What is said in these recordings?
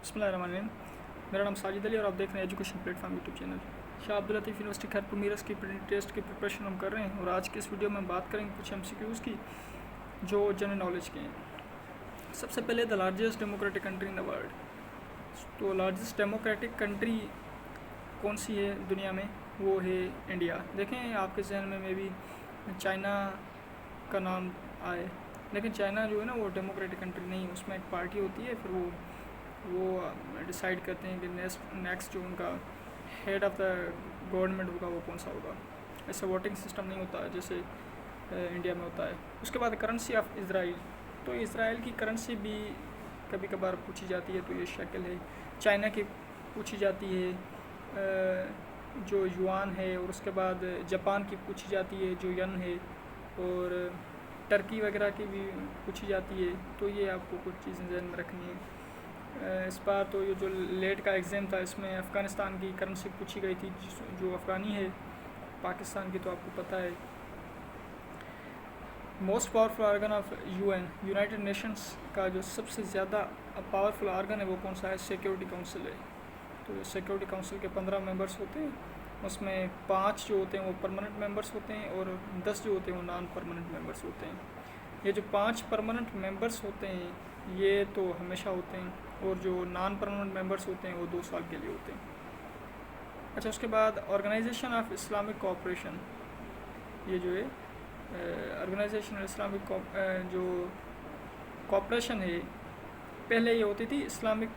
बिस्मिल्लाहिर्रहमानिर्रहीम। मेरा नाम साजिद अली और आप देख रहे हैं education platform YouTube channel. Shah Abdul Latif university Khairpur Mirs की प्री टेस्ट की प्रिपरेशन हम कर रहे हैं और आज के इस वीडियो में बात करेंगे कुछ MCQs की जो जनरल नॉलेज के हैं। सबसे पहले the largest democratic country in the world. तो लार्जेस्ट डेमोक्रेटिक कंट्री कौन सी है दुनिया में, वो है इंडिया। देखें आपके जहन में भी चाइना का नाम आए, लेकिन चाइना जो है ना वो डेमोक्रेटिक कंट्री नहीं है। उसमें एक पार्टी होती है, फिर वो डिसाइड करते हैं कि नेक्स्ट जो उनका हेड ऑफ़ द गवर्नमेंट होगा वो कौन सा होगा। ऐसा वोटिंग सिस्टम नहीं होता जैसे इंडिया में होता है। उसके बाद करेंसी ऑफ इसराइल। तो इसराइल की करेंसी भी कभी कभार पूछी जाती है, तो ये शक्ल है। चाइना की पूछी जाती है जो युआन है, और उसके बाद जापान की पूछी जाती है जो यन है, और टर्की वगैरह की भी पूछी जाती है। तो ये आपको कुछ चीज़ें ध्यान में रखनी है। इस बार तो ये जो लेट का एग्ज़ाम था इसमें अफ़गानिस्तान की करेंसी पूछी गई थी जो अफ़गानी है। पाकिस्तान की तो आपको पता है। Most powerful organ of UN, United Nations का जो सबसे ज़्यादा पावरफुल आर्गन है वो कौन सा है? सिक्योरिटी काउंसिल है। तो सिक्योरिटी काउंसिल के 15 मेंबर्स होते हैं, उसमें 5 जो होते हैं वो परमानेंट मेंबर्स होते हैं और 10 जो होते हैं वो नॉन परमानेंट मेंबर्स होते हैं। ये जो 5 परमानेंट मेंबर्स होते हैं ये तो हमेशा होते हैं, और जो नॉन परमानेंट मेंबर्स होते हैं वो 2 साल के लिए होते हैं। अच्छा, उसके बाद ऑर्गेनाइजेशन ऑफ इस्लामिक कोऑपरेशन, ये जो है ऑर्गेनाइजेशन इस्लामिक जो कोऑपरेशन है, पहले ये होती थी इस्लामिक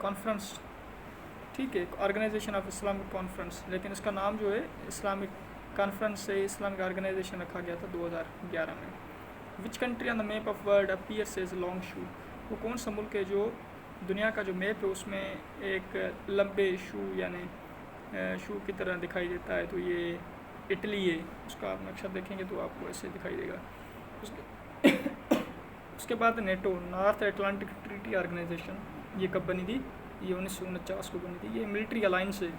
कॉन्फ्रेंस, ठीक है, ऑर्गेनाइजेशन ऑफ इस्लामिक कॉन्फ्रेंस, लेकिन इसका नाम जो है इस्लामिक कॉन्फ्रेंस से इस्लामिक ऑर्गेनाइजेशन रखा गया था 2011 में। Which country on the map of world appears as long shoe. वो कौन सा मुल्क है जो दुनिया का जो मैप है उसमें एक लंबे शू यानी शू की तरह दिखाई देता है? तो ये इटली है। उसका आप नक्शा देखेंगे तो आपको ऐसे दिखाई देगा। उसके बाद NATO, North Atlantic Treaty Organization, ये कब बनी थी? ये 1949 को बनी थी। ये मिलिट्री अलाइंस है।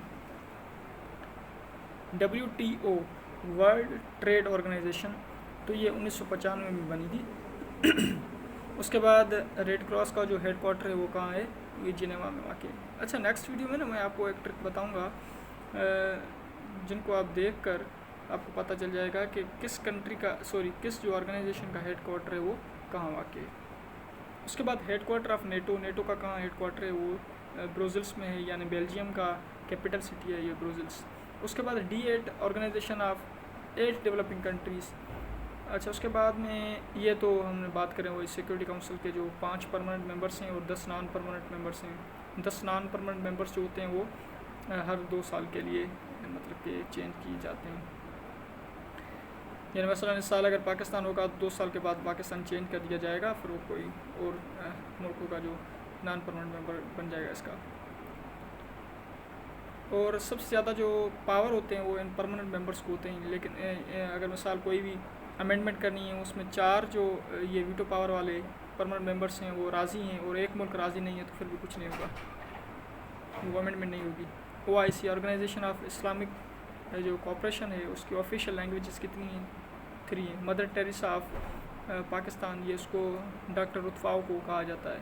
WTO, वर्ल्ड ट्रेड ऑर्गेनाइजेशन, तो ये 1995 में बनी थी। उसके बाद रेड क्रॉस का जो हेडक्वार्टर है वो कहाँ है? ये जिनेवा में वाक़ है। अच्छा, नेक्स्ट वीडियो में ना मैं आपको एक ट्रिक बताऊंगा जिनको आप देखकर आपको पता चल जाएगा कि किस कंट्री का किस जो ऑर्गेनाइजेशन का हेडक्वार्टर है वो कहाँ वाक़ है। उसके बाद हेडक्वार्टर ऑफ नेटो का कहाँ हेडक्वार्टर है? वो ब्रुसेल्स में है, यानी बेल्जियम का कैपिटल सिटी है ये ब्रुसेल्स। उसके बाद D8 organisation of 8 developing countries. अच्छा, उसके बाद में ये तो हमने बात करें वो सिक्योरिटी काउंसिल के जो 5 परमानेंट मेंबर्स हैं और 10 नॉन परमानेंट मेंबर्स हैं। 10 नॉन परमानेंट मेंबर्स जो होते हैं वो हर 2 साल के लिए मतलब कि चेंज किए जाते हैं। यानी मसलन इस साल अगर पाकिस्तान होगा तो 2 साल के बाद पाकिस्तान चेंज कर दिया जाएगा, फिर वो कोई और मुल्कों का जो नॉन परमानेंट मेंबर बन जाएगा इसका। और सबसे ज़्यादा जो पावर होते हैं वो इन परमानेंट मेंबर्स को होते हैं, लेकिन अगर मिसाल कोई भी अमेंडमेंट करनी है उसमें 4 जो ये वीटो पावर वाले परमानेंट मेंबर्स हैं वो राज़ी हैं और एक मुल्क राज़ी नहीं है, तो फिर भी कुछ नहीं होगा, वो अमेंडमेंट नहीं होगी। OIC, ऑर्गेनाइजेशन ऑफ इस्लामिक जो कॉपरेशन है, उसकी ऑफिशियल लैंग्वेजेस कितनी हैं? 3 हैं। मदर टेरेसा ऑफ पाकिस्तान, ये उसको डॉक्टर रुतफ़ाओ को कहा जाता है।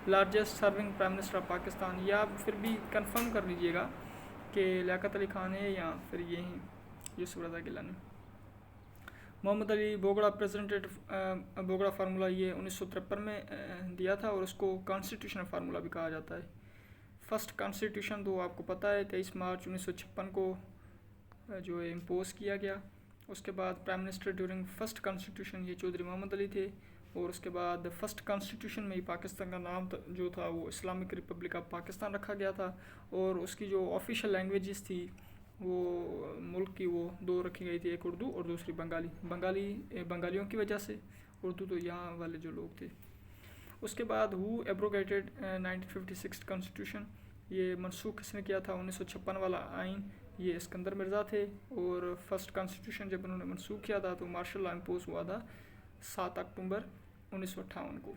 Largest serving prime minister of Pakistan, या आप फिर भी कंफर्म कर लीजिएगा कि लियाकत अली खान है या फिर ये हैं यूसुफ रज़ा गिलानी। मोहम्मद अली बोगड़ा प्रेसिडेंटेड बोगड़ा फार्मूला, ये 1953 में दिया था और उसको कॉन्स्टिट्यूशनल फार्मूला भी कहा जाता है। फर्स्ट कॉन्स्टिट्यूशन तो आपको पता है 23 मार्च 1956 को जो है इम्पोज किया गया। उसके बाद prime minister during first constitution ये चौधरी मोहम्मद अली थे, और उसके बाद फर्स्ट कॉन्स्टिट्यूशन में ही पाकिस्तान का नाम जो था वो इस्लामिक रिपब्लिक ऑफ पाकिस्तान रखा गया था, और उसकी जो ऑफिशियल लैंग्वेजेस थी वो मुल्क की वो 2 रखी गई थी, एक उर्दू और दूसरी बंगालियों की वजह से, उर्दू तो यहाँ वाले जो लोग थे। उसके बाद हु एब्रोगेटेड 1956 कॉन्स्टिट्यूशन, ये मनसूख किसने किया था? 1956 वाला आइन, ये इस्कंदर मिर्ज़ा थे। और फर्स्ट कॉन्स्टिट्यूशन जब उन्होंने मनसूख किया था तो मार्शल लॉ इम्पोज हुआ था 7 अक्टूबर 1958 को।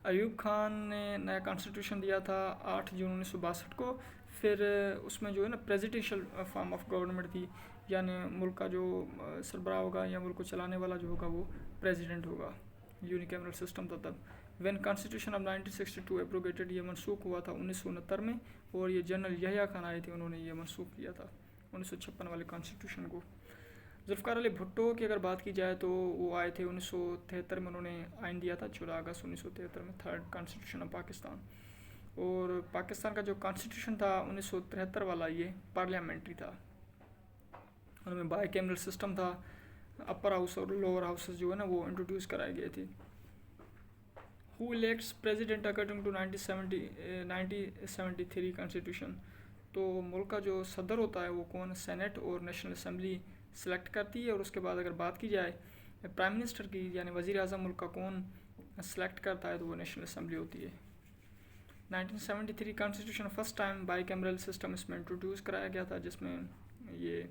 अयूब खान ने नया कॉन्स्टिट्यूशन दिया था 8 जून 1962 को। फिर उसमें जो है ना प्रेसिडेंशियल फॉर्म ऑफ गवर्नमेंट थी, यानी मुल्क का जो सरबराह होगा या मुल्क को चलाने वाला जो होगा वो प्रेसिडेंट होगा। यूनिकैमरल सिस्टम था तब। व्हेन कॉन्स्टिट्यूशन ऑफ 1962 एब्रोगेटेड, ये मनसूख हुआ था 1969 में, और ये जनरल यहया खान आए थे, उन्होंने ये मनसूख किया था 1956 वाले कॉन्स्टिट्यूशन को। जुल्फ़िकार अली भुट्टो की अगर बात की जाए तो वो आए थे 1973 में, उन्होंने आइन दिया था 14 अगस्त 1973 में, थर्ड कॉन्स्टिट्यूशन ऑफ पाकिस्तान। और पाकिस्तान का जो कॉन्स्टिट्यूशन था 1973 वाला, ये पार्लियामेंट्री था, उनमें बाई कैमरल सिस्टम था, अपर हाउस और लोअर हाउसेस जो है ना वो इंट्रोड्यूस कराए गए थे। Who elects president according to 1973 constitution, तो मुल्क का जो सदर होता है वो कौन, सेनेट और नेशनल असम्बली सेलेक्ट करती है। और उसके बाद अगर बात की जाए प्राइम मिनिस्टर की, यानी वज़ीर आज़म मुल्क का कौन सेलेक्ट करता है, तो वो नेशनल असम्बली होती है। 1973 constitution first time by cameral system इसमें इंट्रोड्यूस कराया गया था, जिसमें ये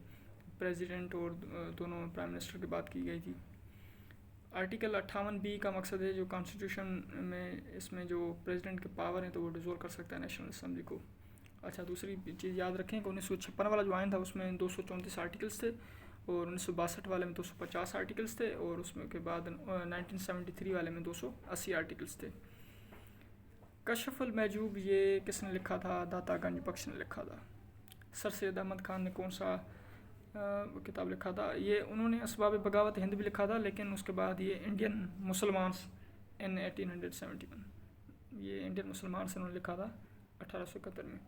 प्रेसिडेंट और दोनों प्राइम मिनिस्टर की बात की गई थी। आर्टिकल 58B का मकसद है जो कॉन्स्टिट्यूशन में, इसमें जो प्रेसिडेंट के पावर हैं तो वो डिसॉल्व कर सकता है नेशनल असम्बली को। अच्छा, दूसरी चीज़ याद रखें कि 1956 वाला जो आइन था उसमें 234 आर्टिकल्स थे, और 1962 वाले में 250 आर्टिकल्स थे, और उसमें के बाद 1973 वाले में 280 आर्टिकल्स थे। कशफुल महजूब ये किसने लिखा था, दाता गंज बख्श ने लिखा था। सर सैयद अहमद खान ने कौन सा किताब लिखा था, ये उन्होंने असबाब बगावत हिंद भी लिखा था, लेकिन उसके बाद ये इंडियन मुसलमान इन 1871, ये इंडियन मुसलमान से उन्होंने लिखा था 1871 में।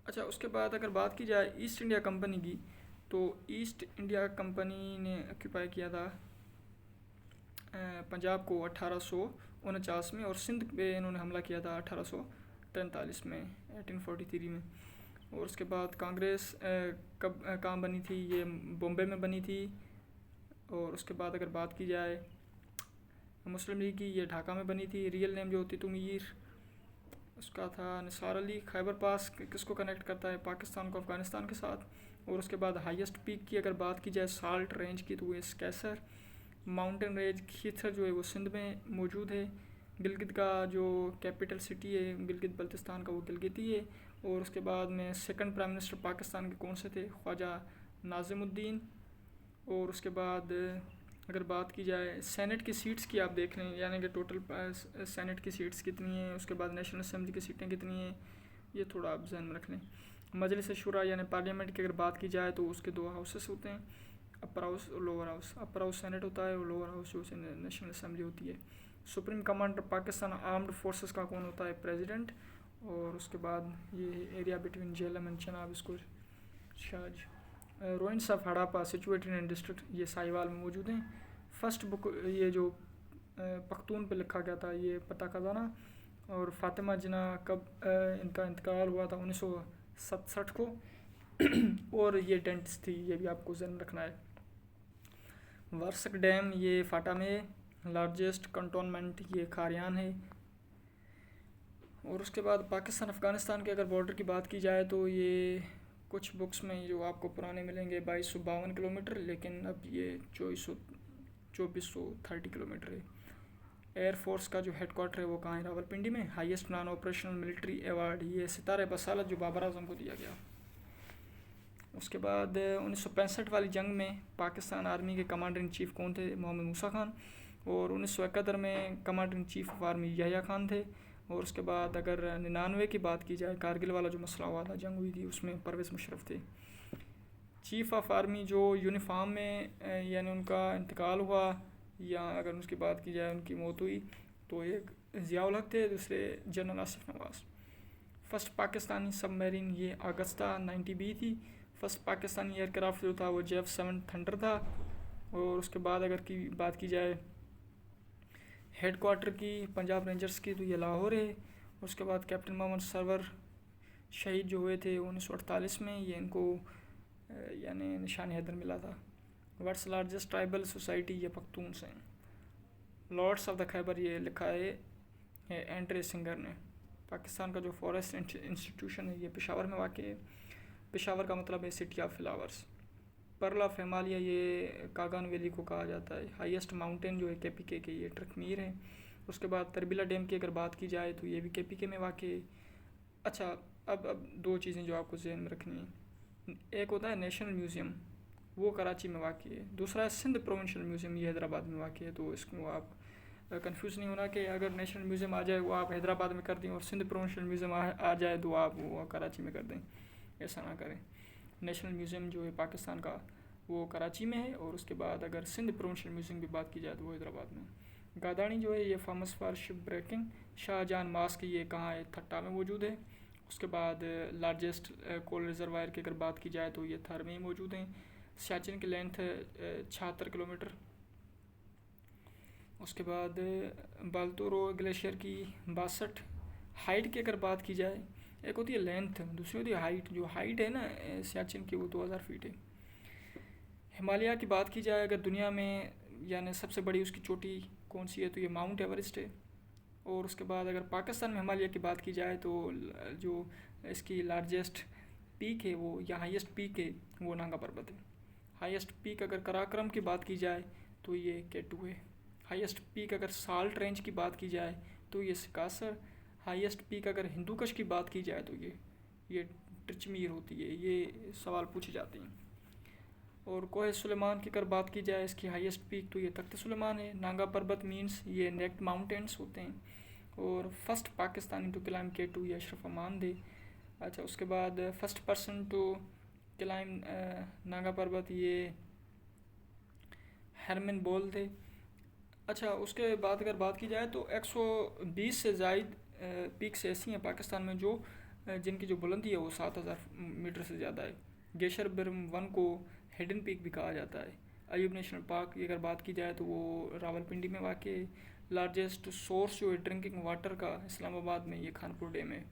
अच्छा, उसके बाद अगर बात की जाए ईस्ट इंडिया कंपनी की, तो ईस्ट इंडिया कंपनी ने ऑक्यूपाई किया था पंजाब को 1849 में, और सिंध पे इन्होंने हमला किया था 1843 में, 1843 में। और उसके बाद कांग्रेस कब कहाँ बनी थी, ये बॉम्बे में बनी थी। और उसके बाद अगर बात की जाए मुस्लिम लीग की, ये ढाका में बनी थी। रियल नेम जो होती तुमीर उसका था निसार अली। खैबर पास किसको कनेक्ट करता है, पाकिस्तान को अफ़गानिस्तान के साथ। और उसके बाद हाईएस्ट पीक की अगर बात की जाए साल्ट रेंज की, तो वो स्कैसर। माउंटेन रेंज खीथर जो है वो सिंध में मौजूद है। गिलगित का जो कैपिटल सिटी है गिलगित बल्तिस्तान का, वो गिलगित ही है। और उसके बाद में सेकंड प्राइम मिनिस्टर पाकिस्तान के कौन से थे, ख्वाजा नाज़िमुद्दीन। और उसके बाद अगर बात की जाए सेनेट की सीट्स की, आप देख लें, यानी कि टोटल सेनेट की सीट्स कितनी हैं, उसके बाद नेशनल असम्बली की सीटें कितनी हैं, ये थोड़ा आप जहन में रख लें। मजलिस शुरा यानी पार्लियामेंट की अगर बात की जाए तो उसके दो हाउसेस होते हैं, अपर हाउस और lower house. Upper house senate होता है और लोअर हाउस जो नेशनल असम्बली होती है। Supreme commander Pakistan armed forces का कौन होता है, प्रेसिडेंट। और उसके बाद ये area between Jhelum and Chenab, इसको शाज। Ruins of Harappa situated in district, ये साहिवाल में मौजूद हैं। फर्स्ट बुक ये जो पख्तून पे लिखा गया था, ये पता खजाना। और फातिमा जिना कब इनका इंतकाल हुआ था, 1967 को। और ये डेंटिस्ट थी, ये भी आपको जहन रखना है। वर्सक डैम ये फाटा में, लार्जेस्ट कंटोनमेंट ये खारियान है। और उसके बाद पाकिस्तान अफ़गानिस्तान के अगर बॉर्डर की बात की जाए तो ये कुछ बुक्स में जो आपको पुराने मिलेंगे 2252 किलोमीटर, लेकिन अब ये 2430 किलोमीटर है। एयरफोर्स का जो हेडक्वार्टर है वो कहाँ है, रावलपिंडी में। Highest non operational military award ये सितारे बसालत जो बाबर आजम को दिया गया। उसके बाद 1965 वाली जंग में पाकिस्तान आर्मी के कमांडर इन चीफ कौन थे, मोहम्मद मूसा खान। और 1971 में commander in chief of army यहया Khan थे। और उसके बाद अगर 99 की बात की जाए, कारगिल वाला जो मसला हुआ था, जंग हुई थी, उसमें परवेज़ मुशर्रफ थे। चीफ़ ऑफ आर्मी जो यूनिफॉर्म में यानी उनका इंतकाल हुआ, या अगर उसकी बात की जाए उनकी मौत हुई, तो एक ज़ियाउल हक थे, दूसरे जनरल आसिफ नवाज़। फ़र्स्ट पाकिस्तानी सबमरीन ये अगस्ता 90B थी। फ़र्स्ट पाकिस्तानी एयरक्राफ्ट जो था वो JF-7 थंडर था। और उसके बाद अगर की बात की जाए हेडक्वार्टर की पंजाब रेंजर्स की, तो ये लाहौर है। उसके बाद कैप्टन मोहम्मद सरवर शहीद जो हुए थे 1948 में, ये इनको यानी निशान हैदर मिला था। वर्ल्ड्स लार्जेस्ट ट्राइबल सोसाइटी ये पख्तून से हैं। लॉर्ड्स ऑफ द खैबर ये लिखा है एंड्रे सिंगर ने। पाकिस्तान का जो फॉरेस्ट इंस्टीट्यूशन है ये पेशावर में वाक़ है। पेशावर का मतलब है city of flowers. Pearl of Himalaya ये कागान वैली को कहा जाता है। हाईएस्ट माउंटेन जो है KPK के ये ट्रकमीर है। उसके बाद तरबिला डैम की अगर बात की जाए तो ये भी KPK में वाक़ है। अच्छा, अब दो चीज़ें जो आपको जहन में रखनी है, एक होता है नेशनल म्यूज़ियम वो कराची में वाक़ है। दूसरा है सिंध प्रोविंशियल म्यूज़ियम, ये हैदराबाद में वाक़ है। तो इसको आप कंफ्यूज नहीं होना कि अगर नेशनल म्यूज़ियम आ जाए वो आप हैदराबाद में कर दें और सिंध प्रोविंशियल म्यूज़ियम आ जाए तो आप वो कराची में कर दें, ऐसा ना करें। नेशनल म्यूज़ियम जो है पाकिस्तान का वो कराची में है, और उसके बाद अगर सिंध प्रोविंशियल म्यूज़ियम की बात की जाए तो वो हैदराबाद में। गादानी जो है ये famous for ship breaking. Shahjahan mosque ये कहाँ है, थट्टा में मौजूद है। उसके बाद लार्जेस्ट कोल रिजर्वायर की अगर बात की जाए तो ये थर में ही मौजूद हैं। सियाचिन की लेंथ है 76 किलोमीटर। उसके बाद बाल्तोरो ग्लेशियर की 62। हाइट की अगर बात की जाए, एक होती है लेंथ, दूसरी होती है हाइट। जो हाइट है ना सियाचिन की वो 2000 फीट है। हिमालय की बात की जाए अगर दुनिया में, यानी सबसे बड़ी उसकी चोटी कौन सी है, तो ये माउंट एवरेस्ट है। और उसके बाद अगर पाकिस्तान में हिमालय की बात की जाए तो जो इसकी लार्जेस्ट पीक है वो, या हाईएस्ट पीक है वो नांगा पर्वत है। हाईएस्ट पीक अगर कराक्रम की बात की जाए तो ये K2 है। हाईएस्ट पीक अगर साल्ट रेंज की बात की जाए तो ये सिकासर। हाईएस्ट पीक अगर हिंदूकश की बात की जाए तो ये ट्रिचमीर होती है। ये सवाल पूछे जाते हैं। और कोह सुलेमान की अगर बात की जाए, इसकी हाईएस्ट पीक तो ये तख्त सुलेमान है। नांगा पर्वत मीन्स ये नेक्ड माउंटेन्स होते हैं। और first Pakistani to climb K2 ये अशरफ अमान थे। अच्छा, उसके बाद first person to climb Nanga Parbat ये हरमन बोल थे। अच्छा, उसके बाद अगर बात की जाए तो 120 से ज़ायद पीक्स ऐसी हैं पाकिस्तान में जो जिनकी जो बुलंदी है वो 7000 मीटर से ज़्यादा है। गेशर बिरम 1 को हिडन पीक भी कहा जाता है। अयूब नेशनल पार्क की अगर बात की जाए तो वो रावलपिंडी में वाक़ है। लार्जेस्ट सोर्स जो है ड्रिंकिंग वाटर का इस्लामाबाद में ये खानपुर डैम है।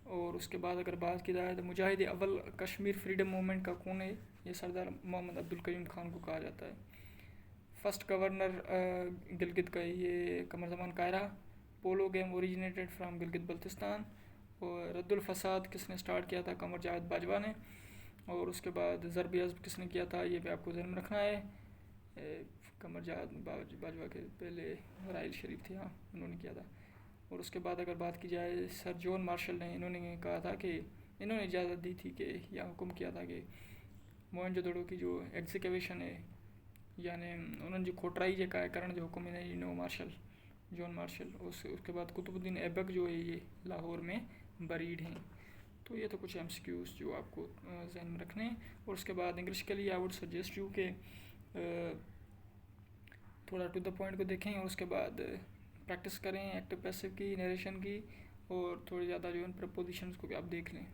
और उसके बाद अगर बात की जाए तो मुजाहिद अव्वल कश्मीर फ्रीडम मूवमेंट का कौन है, ये सरदार मोहम्मद अब्दुल करीम खान को कहा जाता है। फर्स्ट गवर्नर गिलगित का ये Qamar Zaman Kaira. Polo game originated from Gilgit Baltistan. और रद्दुल फसाद किसने स्टार्ट किया था, कमर जावेद बाजवा ने। और उसके बाद ज़रब अज़्ब किसने किया था, ये भी आपको ध्यान में रखना है। कमर जावेद बाजवा के पहले राइल शरीफ थे, हाँ उन्होंने किया था। और उसके बाद अगर बात की जाए सर जॉन मार्शल ने, इन्होंने कहा था कि इन्होंने इजाज़त दी थी कि, या हुक्म किया था कि मोहनजोदड़ो की जो एग्जीक्यूशन है, यानी उन्होंने जो खोटराई जे कारण जो हुक्म है नो मार्शल, जॉन मार्शल। उसके बाद कुतुबुद्दीन ऐबक जो है ये लाहौर में बरीड हैं। तो ये तो कुछ MCQs जो आपको जहन में रखने हैं। और उसके बाद इंग्लिश के लिए आई वुड सजेस्ट यू के थोड़ा टू द पॉइंट को देखें, और उसके बाद प्रैक्टिस करें एक्टिव पैसिव की, नरेशन की, और थोड़ी ज़्यादा जो है प्रपोजिशंस को भी आप देख लें।